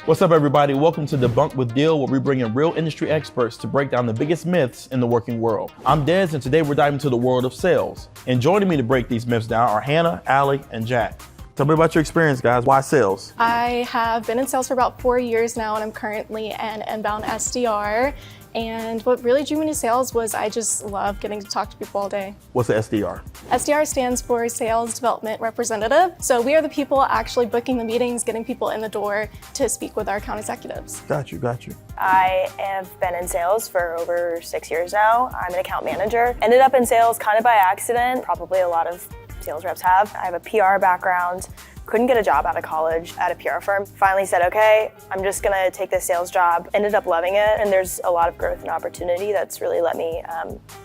What's up, everybody? Welcome to Debunked with Deel, where we bring in real industry experts to break down the biggest myths in the working world. I'm Des, and today we're diving into the world of sales. And joining me to break these myths down are Hannah, Allie, and Jack. Tell me about your experience, guys. Why sales? I have been in sales for about 4 years now, and I'm currently an inbound SDR. And what really drew me to sales was I just love getting to talk to people all day. What's the SDR? SDR stands for Sales Development Representative. So we are the people actually booking the meetings, getting people in the door to speak with our account executives. Got you. I have been in sales for over 6 years now. I'm an account manager. Ended up in sales kind of by accident. Probably a lot of sales reps have. I have a PR background. Couldn't get a job out of college at a PR firm. Finally said, okay, I'm just gonna take this sales job. Ended up loving it, and there's a lot of growth and opportunity that's really let me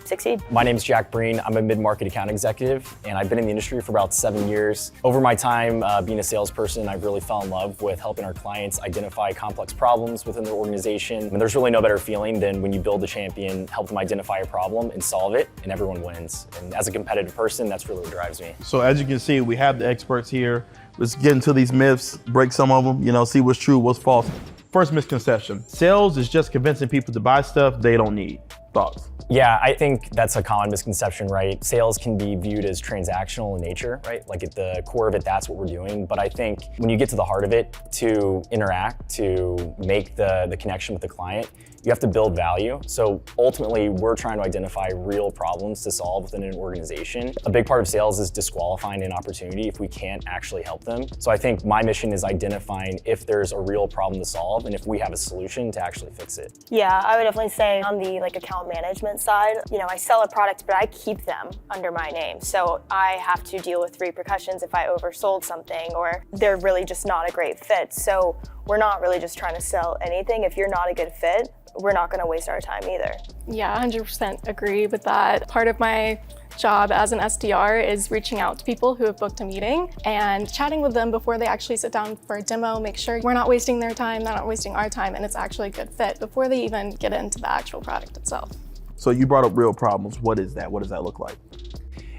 succeed. My name is Jack Breen. I'm a mid-market account executive, and I've been in the industry for about 7 years. Over my time being a salesperson, I've really fell in love with helping our clients identify complex problems within their organization. And there's really no better feeling than when you build a champion, help them identify a problem and solve it, and everyone wins. And as a competitive person, that's really what drives me. So as you can see, we have the experts here. Let's get into these myths, break some of them, see what's true, what's false. First misconception, sales is just convincing people to buy stuff they don't need. Thoughts? Yeah, I think that's a common misconception, right? Sales can be viewed as transactional in nature, right? Like at the core of it, that's what we're doing. But I think when you get to the heart of it, to interact, to make the connection with the client, you have to build value. So ultimately, we're trying to identify real problems to solve within an organization. A big part of sales is disqualifying an opportunity if we can't actually help them. So I think my mission is identifying if there's a real problem to solve and if we have a solution to actually fix it. Yeah, I would definitely say on the account management side, I sell a product, but I keep them under my name. So I have to deal with repercussions if I oversold something or they're really just not a great fit. So we're not really just trying to sell anything. If you're not a good fit, we're not gonna waste our time either. Yeah, 100% agree with that. Part of my job as an SDR is reaching out to people who have booked a meeting and chatting with them before they actually sit down for a demo, make sure we're not wasting their time, they're not wasting our time, and it's actually a good fit before they even get into the actual product itself. So you brought up real problems. What is that? What does that look like?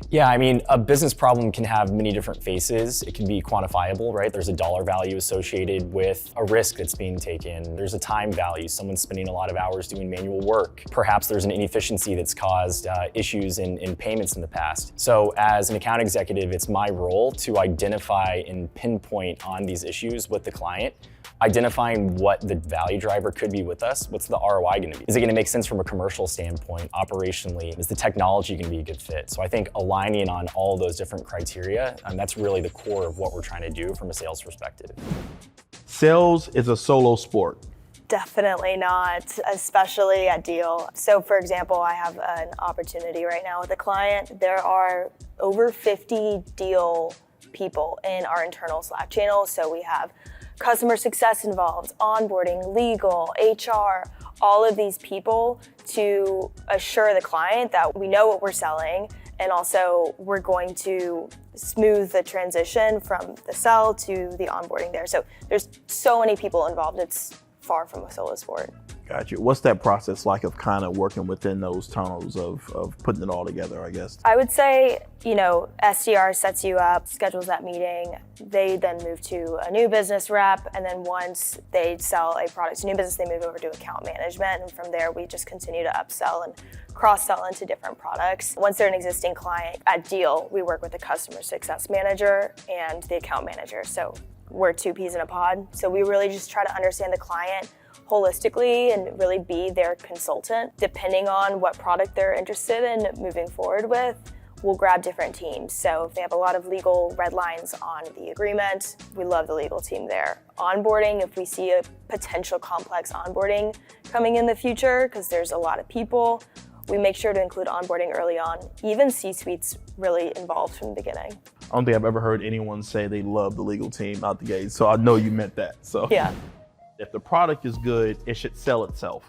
Yeah, I mean, a business problem can have many different faces. It can be quantifiable, right? There's a dollar value associated with a risk that's being taken. There's a time value. Someone's spending a lot of hours doing manual work. Perhaps there's an inefficiency that's caused issues in payments in the past. So as an account executive, it's my role to identify and pinpoint on these issues with the client, identifying what the value driver could be with us. What's the ROI gonna be? Is it gonna make sense from a commercial standpoint, operationally? Is the technology gonna be a good fit? So I think aligning on all those different criteria, that's really the core of what we're trying to do from a sales perspective. Sales is a solo sport. Definitely not, especially at Deel. So for example, I have an opportunity right now with a client. There are over 50 Deel people in our internal Slack channel. So we have customer success involved, onboarding, legal, HR, all of these people to assure the client that we know what we're selling, and also we're going to smooth the transition from the sell to the onboarding there. So there's so many people involved, it's far from a solo sport. Got you. What's that process like of kind of working within those tunnels of putting it all together, I guess? I would say, SDR sets you up, schedules that meeting. They then move to a new business rep. And then once they sell a product to new business, they move over to account management. And from there, we just continue to upsell and cross-sell into different products. Once they're an existing client at Deel, we work with the customer success manager and the account manager. So we're two peas in a pod. So we really just try to understand the client holistically and really be their consultant. Depending on what product they're interested in moving forward with, we'll grab different teams. So if they have a lot of legal red lines on the agreement, we love the legal team there. Onboarding, if we see a potential complex onboarding coming in the future, because there's a lot of people, we make sure to include onboarding early on. Even C-suite's really involved from the beginning. I don't think I've ever heard anyone say they love the legal team out the gate, so I know you meant that. So yeah. If the product is good, it should sell itself.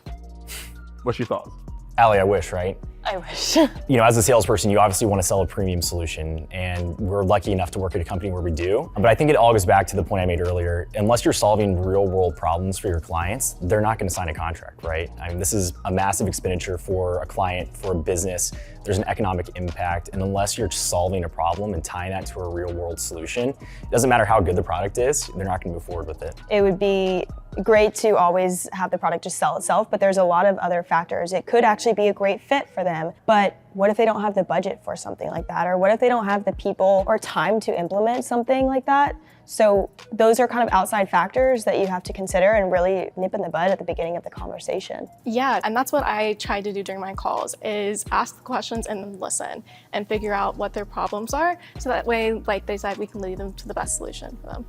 What's your thoughts? Allie, I wish, right? I wish. As a salesperson, you obviously want to sell a premium solution, and we're lucky enough to work at a company where we do. But I think it all goes back to the point I made earlier. Unless you're solving real world problems for your clients, they're not going to sign a contract, right? I mean, this is a massive expenditure for a client, for a business. There's an economic impact, and unless you're solving a problem and tying that to a real world solution, it doesn't matter how good the product is, they're not going to move forward with it. It would be great to always have the product just sell itself, but there's a lot of other factors. It could actually be a great fit for them, but what if they don't have the budget for something like that? Or what if they don't have the people or time to implement something like that? So those are kind of outside factors that you have to consider and really nip in the bud at the beginning of the conversation. Yeah, and that's what I try to do during my calls is ask the questions and then listen and figure out what their problems are. So that way, like they said, we can lead them to the best solution for them.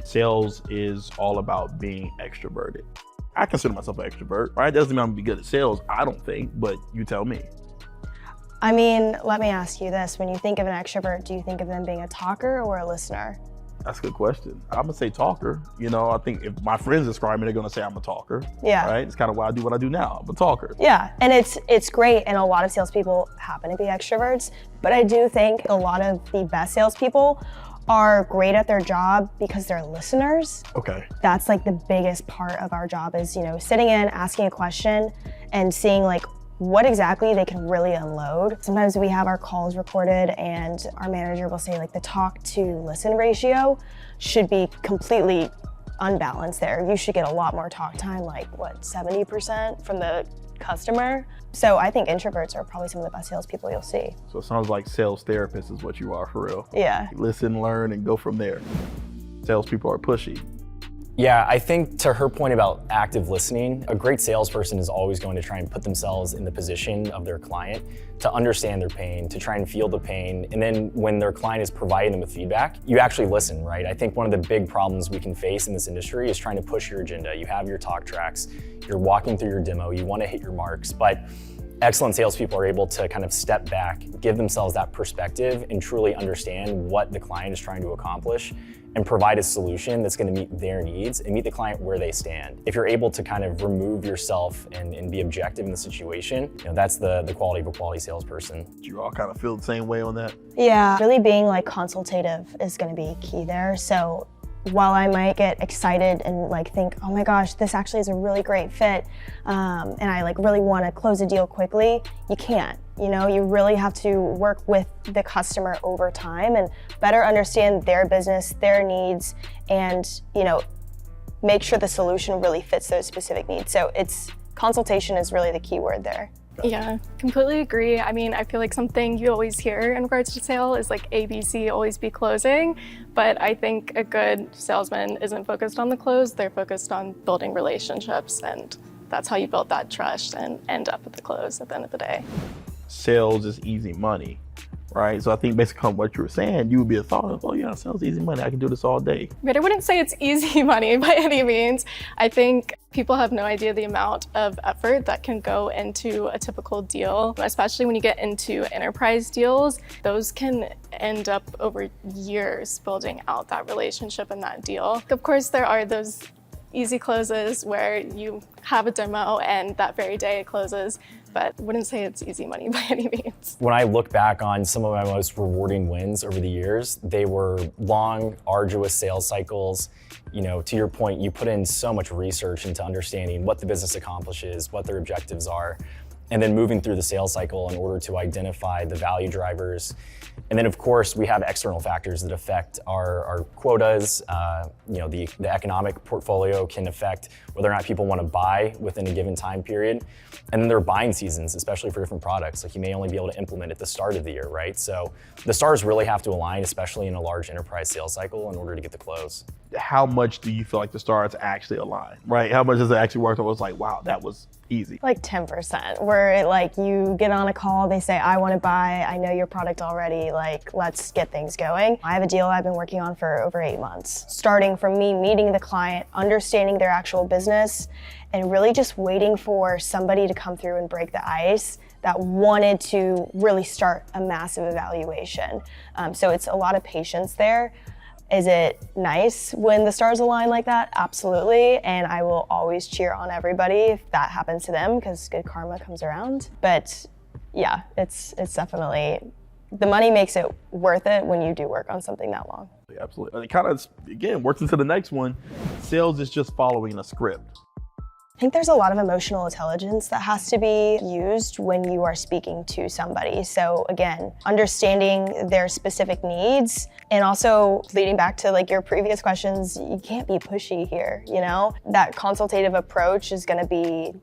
Sales is all about being extroverted. I consider myself an extrovert, right? Doesn't mean I'm gonna be good at sales, I don't think, but you tell me. I mean, let me ask you this. When you think of an extrovert, do you think of them being a talker or a listener? That's a good question. I'm gonna say talker. You know, I think if my friends describe me, they're gonna say I'm a talker. Yeah. Right? It's kind of why I do what I do now. I'm a talker. Yeah, and it's great, and a lot of salespeople happen to be extroverts, but I do think a lot of the best salespeople are great at their job because they're listeners. Okay. That's like the biggest part of our job is, you know, sitting in, asking a question, and seeing like what exactly they can really unload. Sometimes we have our calls recorded and our manager will say like the talk to listen ratio should be completely unbalanced there. You should get a lot more talk time, like what, 70% from the customer. So I think introverts are probably some of the best salespeople you'll see. So it sounds like sales therapist is what you are for real. Yeah. Listen, learn, and go from there. Salespeople are pushy. Yeah, I think to her point about active listening, a great salesperson is always going to try and put themselves in the position of their client to understand their pain, to try and feel the pain. And then when their client is providing them with feedback, you actually listen, right? I think one of the big problems we can face in this industry is trying to push your agenda. You have your talk tracks, you're walking through your demo, you want to hit your marks, but excellent salespeople are able to kind of step back, give themselves that perspective, and truly understand what the client is trying to accomplish and provide a solution that's going to meet their needs and meet the client where they stand. If you're able to kind of remove yourself and be objective in the situation, you know, that's the quality of a quality salesperson. You all kind of feel the same way on that? Yeah, really being like consultative is going to be key there. So while I might get excited and like think, oh my gosh, this actually is a really great fit, and I like really want to close a deal quickly, you can't. You know, you really have to work with the customer over time and better understand their business, their needs, and, you know, make sure the solution really fits those specific needs. So consultation is really the key word there. Yeah, completely agree. I mean, I feel like something you always hear in regards to sale is like ABC, always be closing. But I think a good salesman isn't focused on the close, they're focused on building relationships. And that's how you build that trust and end up at the close at the end of the day. Sales is easy money, right? So I think basically on what you were saying, you would be a thought of, oh yeah, sales is easy money. I can do this all day. But I wouldn't say it's easy money by any means. I think people have no idea the amount of effort that can go into a typical deal, especially when you get into enterprise deals. Those can end up over years building out that relationship and that deal. Of course, there are those easy closes where you have a demo and that very day it closes, but I wouldn't say it's easy money by any means. When I look back on some of my most rewarding wins over the years, they were long, arduous sales cycles. You know, to your point, you put in so much research into understanding what the business accomplishes, what their objectives are, and then moving through the sales cycle in order to identify the value drivers. And then of course, we have external factors that affect our quotas. You know, the economic portfolio can affect whether or not people want to buy within a given time period. And then there are buying seasons, especially for different products. Like you may only be able to implement at the start of the year, right? So the stars really have to align, especially in a large enterprise sales cycle in order to get the close. How much do you feel like the stars actually align, right? How much does it actually work? I was like, wow, that was easy. Like 10%, where like you get on a call, they say, I want to buy, I know your product already, like let's get things going. I have a deal I've been working on for over 8 months, starting from me meeting the client, understanding their actual business, and really just waiting for somebody to come through and break the ice that wanted to really start a massive evaluation. So it's a lot of patience there. Is it nice when the stars align like that? Absolutely, and I will always cheer on everybody if that happens to them because good karma comes around. But yeah, it's definitely, the money makes it worth it when you do work on something that long. Yeah, absolutely. It kind of, again, works into the next one. Sales is just following a script. I think there's a lot of emotional intelligence that has to be used when you are speaking to somebody. So again, understanding their specific needs, and also leading back to like your previous questions, you can't be pushy here, you know? That consultative approach is gonna be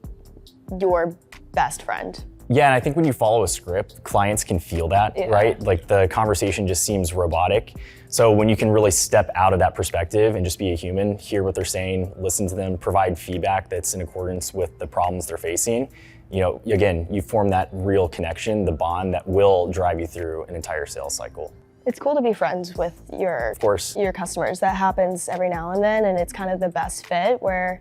your best friend. Yeah, and I think when you follow a script, clients can feel that, right? Like the conversation just seems robotic. So when you can really step out of that perspective and just be a human, hear what they're saying, listen to them, provide feedback that's in accordance with the problems they're facing, you know, again, you form that real connection, the bond that will drive you through an entire sales cycle. It's cool to be friends with your customers. That happens every now and then, and it's kind of the best fit where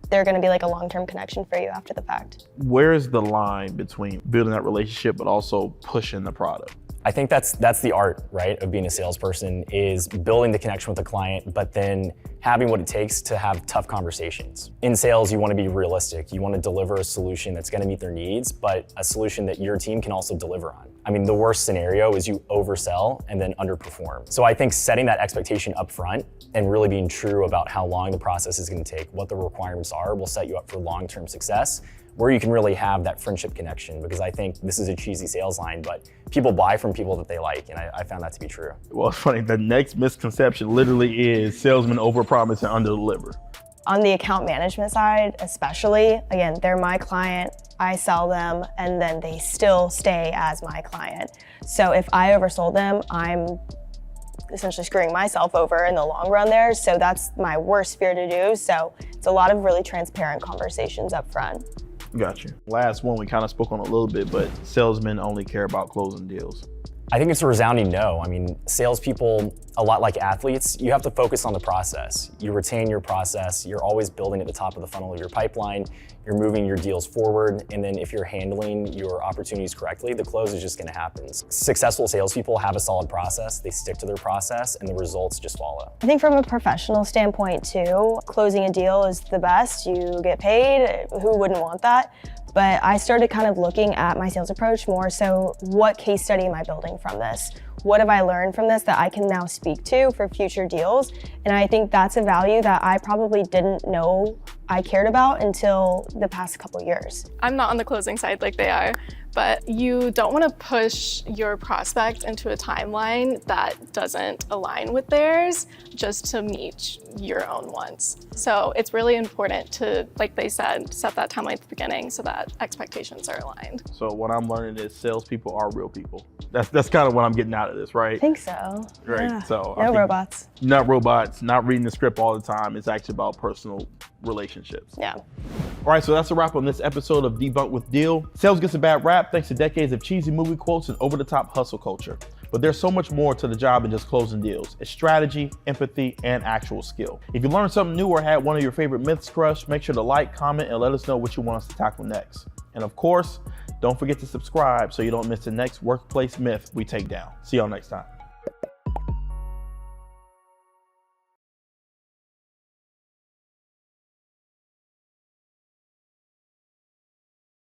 they're gonna be like a long-term connection for you after the fact. Where is the line between building that relationship but also pushing the product? I think that's the art, right, of being a salesperson, is building the connection with the client, but then having what it takes to have tough conversations. In sales, you want to be realistic. You want to deliver a solution that's going to meet their needs, but a solution that your team can also deliver on. I mean, the worst scenario is you oversell and then underperform. So I think setting that expectation up front and really being true about how long the process is going to take, what the requirements are, will set you up for long-term success, where you can really have that friendship connection. Because I think this is a cheesy sales line, but people buy from people that they like, and I found that to be true. Well, it's funny, the next misconception literally is salesmen overpromise and underdeliver. On the account management side, especially, again, they're my client, I sell them, and then they still stay as my client. So if I oversold them, I'm essentially screwing myself over in the long run there. So that's my worst fear to do. So it's a lot of really transparent conversations up front. Got you. Last one, we kind of spoke on a little bit, but salesmen only care about closing deals. I think it's a resounding no. I mean, salespeople, a lot like athletes, you have to focus on the process. You retain your process. You're always building at the top of the funnel of your pipeline. You're moving your deals forward. And then if you're handling your opportunities correctly, the close is just going to happen. Successful salespeople have a solid process. They stick to their process and the results just follow. I think from a professional standpoint too, closing a deal is the best. You get paid. Who wouldn't want that? But I started kind of looking at my sales approach more so, what case study am I building from this? What have I learned from this that I can now speak to for future deals? And I think that's a value that I probably didn't know I cared about until the past couple years. I'm not on the closing side like they are, but you don't want to push your prospect into a timeline that doesn't align with theirs just to meet your own wants. So it's really important to, like they said, set that timeline at the beginning so that expectations are aligned. So what I'm learning is salespeople are real people. That's kind of what I'm getting out of this, right? I think so. Right. Yeah. So no robots. Not robots, not reading the script all the time. It's actually about personal relationships. Yeah. All right, so that's a wrap on this episode of Debunked with Deel. Sales gets a bad rap thanks to decades of cheesy movie quotes and over-the-top hustle culture. But there's so much more to the job than just closing deals. It's strategy, empathy, and actual skill. If you learned something new or had one of your favorite myths crushed, make sure to like, comment, and let us know what you want us to tackle next. And of course, don't forget to subscribe so you don't miss the next workplace myth we take down. See y'all next time.